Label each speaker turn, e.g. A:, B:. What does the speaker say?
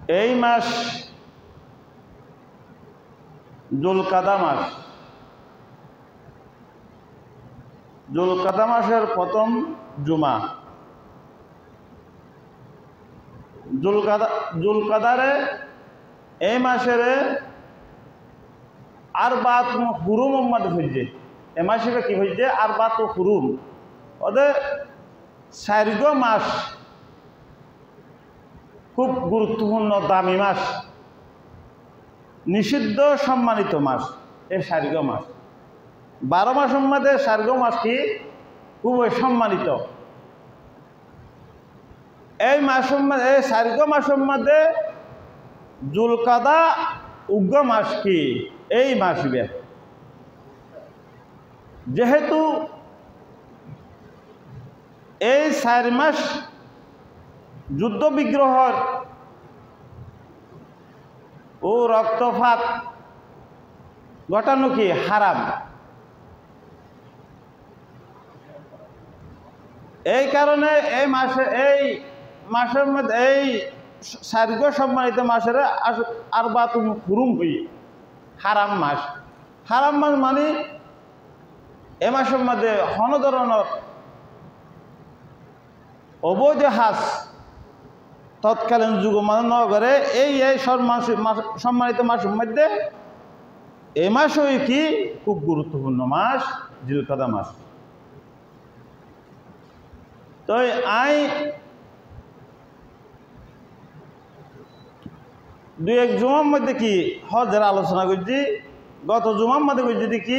A: এই মাস জুলকাদা মাস। জুলকাদা মাসের প্রথম জুমা। জুলকাদারে এই মাসের আর বাত হুরুম উম্মাদ হয়েছে। এ মাসে কি হয়েছে? আর বাত হুরুম ওদের চার্গ মাস, খুব গুরুত্বপূর্ণ দামি মাস, নিষিদ্ধ সম্মানিত মাস। এই চার্গ মাস 12 মাসের মধ্যে চার্গ মাস কি খুবই সম্মানিত। এই মাসের মধ্যে, এই চার্গ মাসের মধ্যে জুলকাদা উগ্র মাস কি এই মাস। যেহেতু এই 4 মাস যুদ্ধ বিগ্রহর ও রক্তপাত ঘটানো কি হারাম, এই কারণে এই মাসের মধ্যে এই চার্গ সম্মানিত মাসের আর বা তুমি হুরুম হই হারাম মাস। হারাম মাস মানে এ মাসের মধ্যে কোনো ধরনের অবৈধ হাস তৎকালীন যুগ মানে ন করে এই সম্মানিত মাসের মধ্যে এই মাসই কি খুব গুরুত্বপূর্ণ মাস, জিলকাদা মাস। তো আই দুই এক জুমার মধ্যে কি হজের আলোচনা করছি। গত জুমার মধ্যে করছি কি